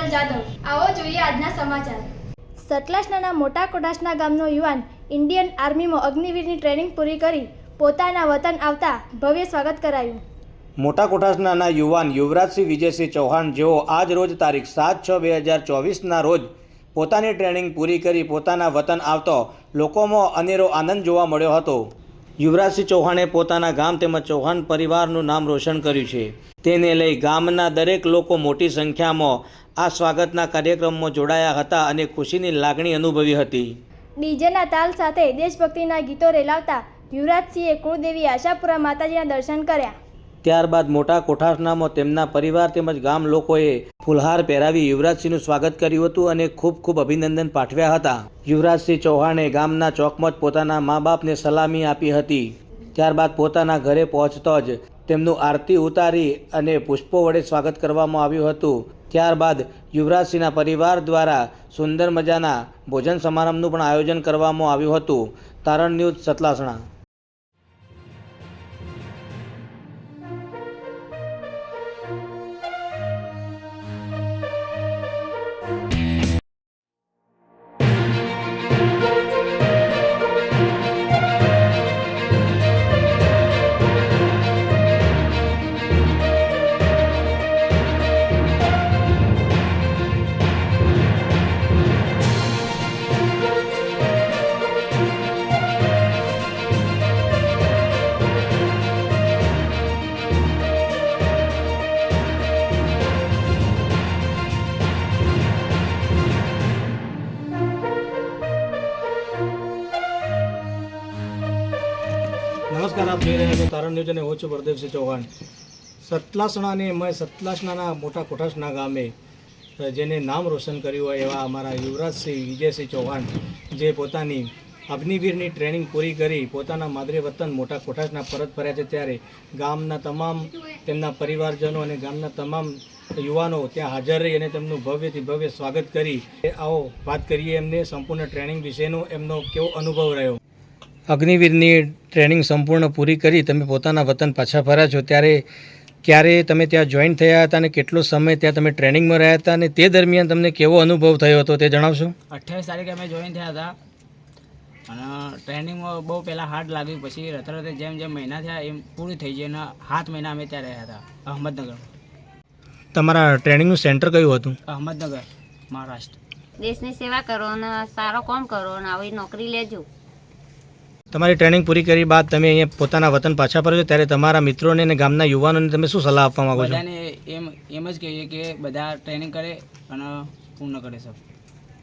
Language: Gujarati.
શીતલ જાદવ। આવો જોઈએ આજના સમાચાર। સતલાસણાના મોટા કોઠાસના ગામનો યુવાન ઇન્ડિયન આર્મીમાં અગ્નિવીરની ટ્રેનિંગ પૂરી કરી પોતાના વતન આવતા ભવ્ય સ્વાગત કરાયું। મોટા કોઠાસના યુવાન યુવરાજસિંહ વિજયસિંહ ચૌહાણ જેઓ આજ રોજ તારીખ 7/6/2024ના રોજ પોતાની ટ્રેનિંગ પૂરી કરી પોતાના વતન આવતો લોકોમાં અનેરો આનંદ જોવા મળ્યો હતો। યુવરાજસિંહ ચૌહાણે પોતાના ગામ તેમજ ચૌહાણ પરિવારનું નામ રોશન કર્યું છે। તેને લઈ ગામના દરેક લોકો મોટી સંખ્યામાં આ સ્વાગતના કાર્યક્રમમાં જોડાયા હતા અને ખુશીની લાગણી અનુભવી હતી। ડીજેના તાલ સાથે દેશભક્તિના ગીતો રેલાવતા યુવરાજસિંહે કુળદેવી આશાપુરા માતાજીના દર્શન કર્યા। ત્યારબાદ મોટા કોઠાસનામાં તેમના પરિવાર તેમજ ગામ લોકોએ ફૂલહાર પહેરાવી યુવરાજસિંહનું સ્વાગત કર્યું હતું અને ખૂબ ખૂબ અભિનંદન પાઠવ્યા હતા। યુવરાજસિંહ ચૌહાણે ગામના ચોકમાં જ પોતાના મા બાપને સલામી આપી હતી। ત્યારબાદ પોતાના ઘરે પહોંચતો જ તેમનું આરતી ઉતારી અને પુષ્પો વડે સ્વાગત કરવામાં આવ્યું હતું। ત્યારબાદ યુવરાજસિંહના પરિવાર દ્વારા સુંદર મજાના ભોજન સમારંભનું પણ આયોજન કરવામાં આવ્યું હતું। તારણ ન્યૂઝ સતલાસણા। નમસ્કાર, આપ જોઈ રહ્યા છો તારણ ન્યૂઝ અને હું છું પ્રદીપસિંહ ચૌહાણ। સતલાસણાની સતલાસણાના મોટા કોઠાસના ગામે જેને નામ રોશન કર્યું હોય એવા અમારા યુવરાજસિંહ વિજયસિંહ ચૌહાણ જે પોતાની અગ્નિવીરની ટ્રેનિંગ પૂરી કરી પોતાના માદરે વતન મોટા કોઠાસના પરત ફર્યા છે, ત્યારે ગામના તમામ તેમના પરિવારજનો અને ગામના તમામ યુવાનો ત્યાં હાજર રહી અને તેમનું ભવ્યથી ભવ્ય સ્વાગત કરી આવો વાત કરીએ એમને સંપૂર્ણ ટ્રેનિંગ વિશેનો એમનો કેવો અનુભવ રહ્યો। અગ્નિવીરની ટ્રેનિંગ સંપૂર્ણ પૂરી કરી તમે પોતાના વતન પાછા ફર્યા છો, ત્યારે ક્યારે તમે ત્યાં જોઈન થયા હતા અને કેટલો સમય ત્યાં તમે ટ્રેનિંગમાં રહ્યા હતા અને તે દરમિયાન તમને કેવો અનુભવ થયો હતો તે જણાવશો? 28 તારીખે અમે જોઈન થયા હતા અને ટ્રેનિંગમાં બહુ પહેલાં હાર્ડ લાગ્યું, પછી રતરતે જેમ જેમ મહિના થયા એમ પૂરી થઈ ગઈ અને 7 મહિના અમે ત્યાં રહ્યા હતા અહમદનગર। તમારા ટ્રેનિંગનું સેન્ટર કયું હતું? અહમદનગર, મહારાષ્ટ્ર। દેશની સેવા કરો અને સારો કામ કરો અને આવી નોકરી લેજો। તમારી ટ્રેનિંગ પૂરી કરી બાદ તમે અહીંયા પોતાના વતન પાછા ફરો છો, ત્યારે તમારા મિત્રોને અને ગામના યુવાનોને તમે શું સલાહ આપવા માંગો છો? બધાને એમ જ કહીએ કે બધા ટ્રેનિંગ કરે અને પૂર્ણ કરે સબ।